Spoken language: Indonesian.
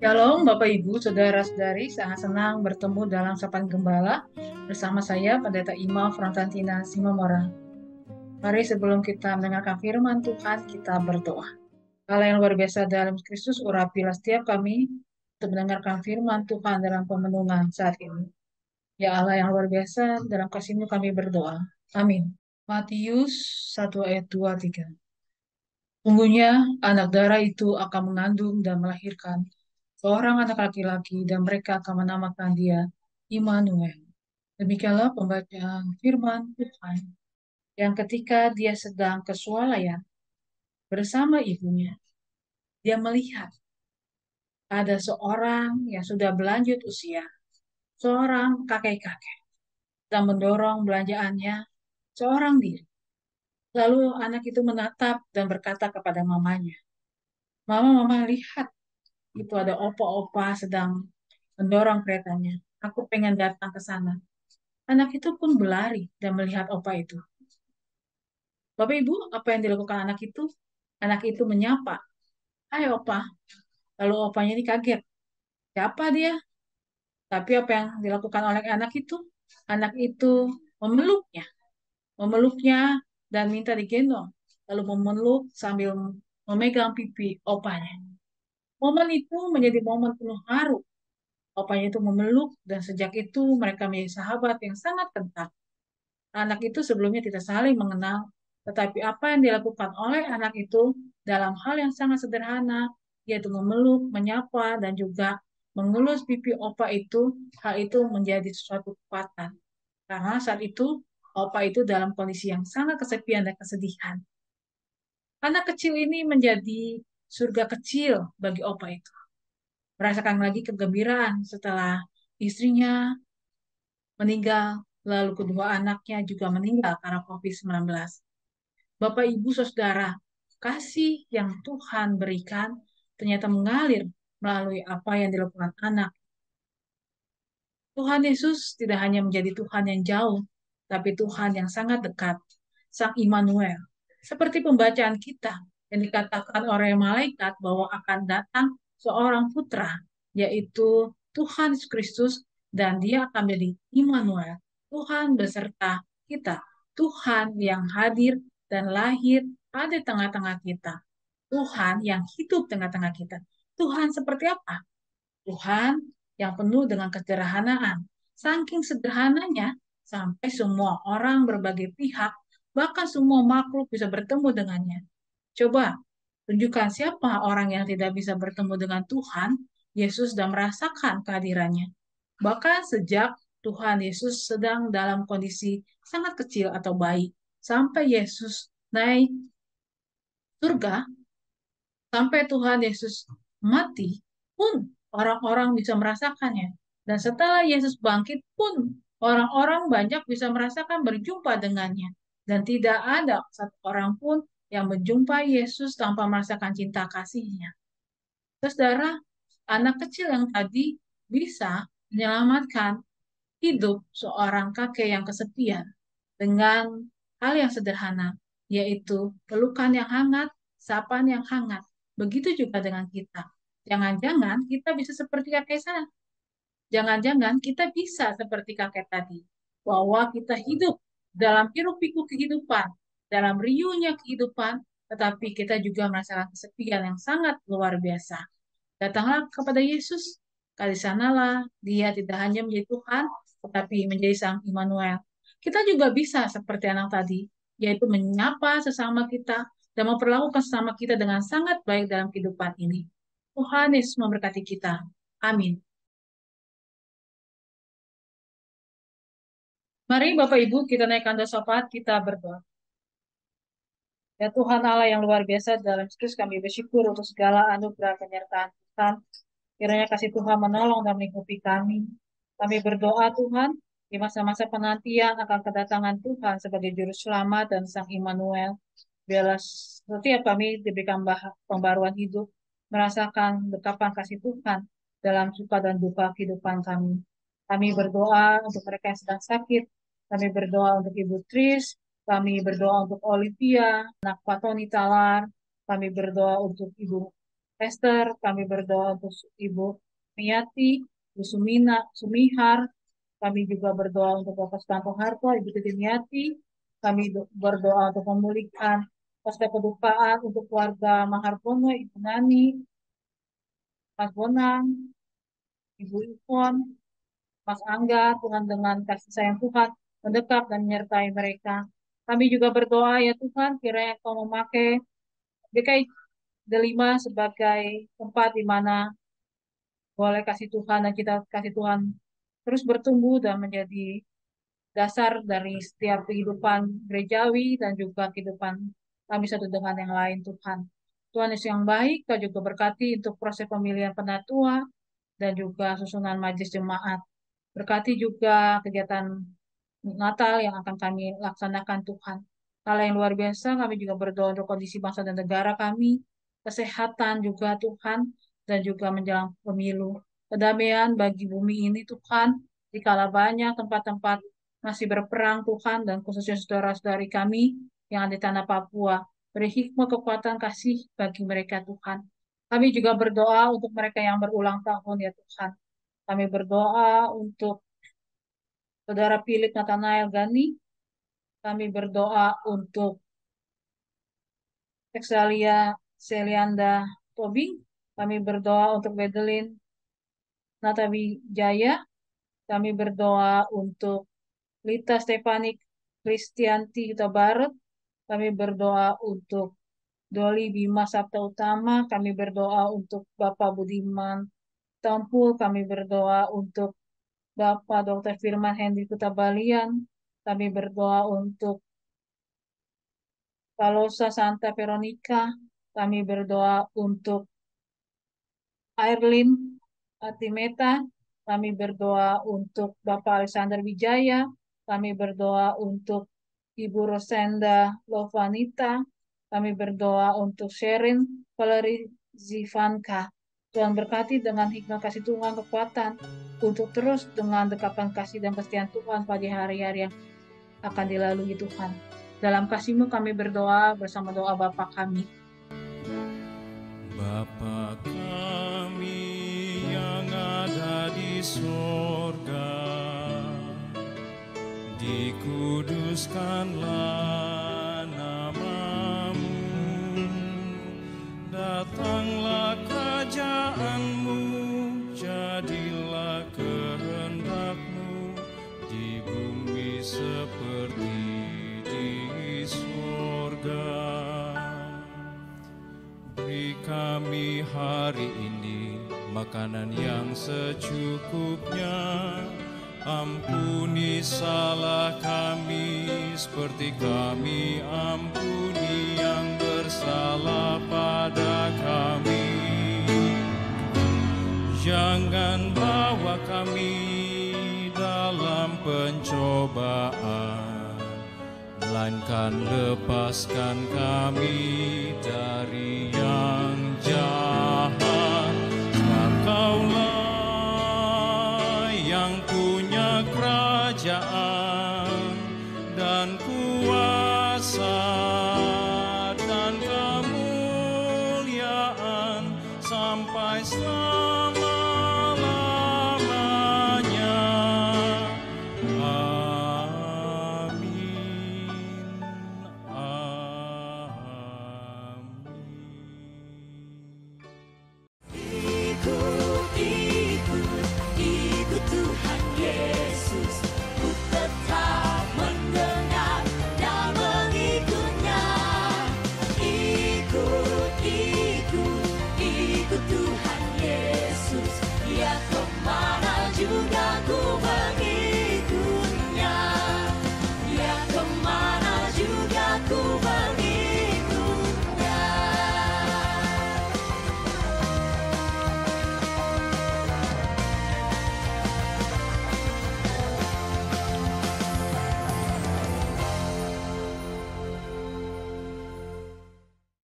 Shalom Bapak Ibu, Saudara-saudari, sangat senang bertemu dalam Sapaan Gembala bersama saya Pendeta Ima Frontantina Simamora. Mari sebelum kita mendengarkan firman Tuhan, kita berdoa. Allah yang luar biasa dalam Kristus, urapilah setiap kami untuk mendengarkan firman Tuhan dalam pemenungan saat ini. Ya Allah yang luar biasa, dalam kasih-Mu kami berdoa. Amin. Matius 1 ayat 2-3. Sungguhnya anak darah itu akan mengandung dan melahirkan seorang anak laki-laki dan mereka akan menamakan dia Immanuel. Demikianlah pembacaan firman Tuhan yang ketika dia sedang kesualayan bersama ibunya, dia melihat ada seorang yang sudah berlanjut usia, seorang kakek-kakek, dan mendorong belanjaannya seorang diri. Lalu anak itu menatap dan berkata kepada mamanya, "Mama, mama lihat, itu ada opa-opa sedang mendorong keretanya. Aku pengen datang ke sana." Anak itu pun berlari dan melihat opa itu. Bapak Ibu, apa yang dilakukan anak itu? Anak itu menyapa, "Hai opa." Lalu opanya ini kaget. Siapa dia? Tapi apa yang dilakukan oleh anak itu? Anak itu memeluknya. Memeluknya dan minta digendong. Lalu memeluk sambil memegang pipi opanya. Momen itu menjadi momen penuh haru. Opanya itu memeluk dan sejak itu mereka menjadi sahabat yang sangat kental. Anak itu sebelumnya tidak saling mengenal, tetapi apa yang dilakukan oleh anak itu dalam hal yang sangat sederhana, yaitu memeluk, menyapa, dan juga mengelus pipi opa itu, hal itu menjadi suatu kekuatan. Karena saat itu, opa itu dalam kondisi yang sangat kesepian dan kesedihan. Anak kecil ini menjadi surga kecil bagi opa itu. Merasakan lagi kegembiraan setelah istrinya meninggal, lalu kedua anaknya juga meninggal karena COVID-19. Bapak, Ibu, Saudara, kasih yang Tuhan berikan ternyata mengalir melalui apa yang dilakukan anak. Tuhan Yesus tidak hanya menjadi Tuhan yang jauh, tapi Tuhan yang sangat dekat, Sang Immanuel. Seperti pembacaan kita yang dikatakan oleh malaikat bahwa akan datang seorang putra, yaitu Tuhan Yesus Kristus, dan dia akan menjadi Immanuel, Tuhan beserta kita, Tuhan yang hadir dan lahir ada di tengah-tengah kita, Tuhan yang hidup tengah-tengah kita. Tuhan seperti apa? Tuhan yang penuh dengan kesederhanaan. Saking sederhananya, sampai semua orang berbagai pihak, bahkan semua makhluk bisa bertemu dengannya. Coba tunjukkan siapa orang yang tidak bisa bertemu dengan Tuhan, Yesus, dan merasakan kehadirannya. Bahkan sejak Tuhan Yesus sedang dalam kondisi sangat kecil atau bayi, sampai Yesus naik surga, sampai Tuhan Yesus mati, pun orang-orang bisa merasakannya. Dan setelah Yesus bangkit pun, orang-orang banyak bisa merasakan berjumpa dengannya. Dan tidak ada satu orang pun yang menjumpai Yesus tanpa merasakan cinta kasihnya. Terus, saudara, anak kecil yang tadi bisa menyelamatkan hidup seorang kakek yang kesepian dengan hal yang sederhana, yaitu pelukan yang hangat, sapaan yang hangat. Begitu juga dengan kita. Jangan-jangan kita bisa seperti kakek saya. Jangan-jangan kita bisa seperti kakek tadi. Bahwa kita hidup dalam hiruk-pikuk kehidupan, dalam riuhnya kehidupan, tetapi kita juga merasakan kesepian yang sangat luar biasa. Datanglah kepada Yesus, kali sanalah dia tidak hanya menjadi Tuhan, tetapi menjadi Sang Immanuel. Kita juga bisa seperti anak tadi, yaitu menyapa sesama kita dan memperlakukan sesama kita dengan sangat baik dalam kehidupan ini. Tuhan Yesus memberkati kita. Amin. Mari Bapak Ibu kita naikkan doa syafaat, kita berdoa. Ya Tuhan Allah yang luar biasa, dalam Kristus kami bersyukur untuk segala anugerah penyertaan Tuhan. Kiranya kasih Tuhan menolong dan melingkupi kami. Kami berdoa Tuhan, di masa-masa penantian akan kedatangan Tuhan sebagai Juru Selamat dan Sang Immanuel. Biarlah setiap kami diberikan pembaruan hidup, merasakan dekapan kasih Tuhan dalam suka dan duka kehidupan kami. Kami berdoa untuk mereka yang sedang sakit. Kami berdoa untuk Ibu Tris. Kami berdoa untuk Olivia, anak Pak Tony Talar. Kami berdoa untuk Ibu Esther, kami berdoa untuk Ibu Miyati, Ibu Sumihar, kami juga berdoa untuk Bapak Sutanto Harto, Ibu Titi Miyati, kami berdoa untuk memulihkan pasca kedupaan untuk keluarga Mahartono, Ibu Nani, Mas Bonang, Ibu Ipon, Mas Angga, Tuhan dengan kasih sayang Tuhan mendekat dan menyertai mereka. Kami juga berdoa ya Tuhan, kiranya Kau memakai DKI Delima sebagai tempat di mana boleh kasih Tuhan dan kita kasih Tuhan terus bertumbuh dan menjadi dasar dari setiap kehidupan gerejawi dan juga kehidupan kami satu dengan yang lain Tuhan. Tuhan Yesus yang baik, Kau juga berkati untuk proses pemilihan penatua dan juga susunan majelis jemaat. Berkati juga kegiatan Natal yang akan kami laksanakan Tuhan. Hal yang luar biasa, kami juga berdoa untuk kondisi bangsa dan negara kami, kesehatan juga Tuhan, dan juga menjelang pemilu. Kedamaian bagi bumi ini Tuhan, dikala banyak tempat-tempat masih berperang Tuhan, dan khususnya saudara-saudari kami yang ada di tanah Papua. Beri hikmah, kekuatan, kasih bagi mereka Tuhan. Kami juga berdoa untuk mereka yang berulang tahun ya Tuhan. Kami berdoa untuk Saudara Philip Nathanael Gani, kami berdoa untuk Texalia Selianda Tobing, kami berdoa untuk Bedelin Natawi Jaya, kami berdoa untuk Lita Stefanik Kristianti Yuta Barat, kami berdoa untuk Doli Bima Sabta Utama, kami berdoa untuk Bapak Budiman Tampul, kami berdoa untuk Bapak Dr. Firman Hendy Kutabalian, kami berdoa untuk Palosa Santa Veronica, kami berdoa untuk Airlin Atimeta, kami berdoa untuk Bapak Alexander Wijaya, kami berdoa untuk Ibu Rosenda Lovanita, kami berdoa untuk Sherin Valeri Zivanka. Tuhan berkati dengan hikmah kasih Tuhan kekuatan untuk terus dengan dekapan kasih dan kesetiaan Tuhan pada hari-hari yang akan dilalui Tuhan. Dalam kasih-Mu kami berdoa bersama doa Bapa kami. Bapa kami yang ada di sorga, dikuduskanlah nama-Mu, datanglah kerajaan-Mu, jadilah kehendak-Mu di bumi seperti di sorga. Beri kami hari ini makanan yang secukupnya. Ampuni salah kami seperti kami ampuni yang bersalah pada kami. Jangan bawa kami dalam pencobaan, melainkan lepaskan kami dari yang jahat. Sebab Kaulah yang punya kerajaan dan kuasa dan kemuliaan sampai selamanya.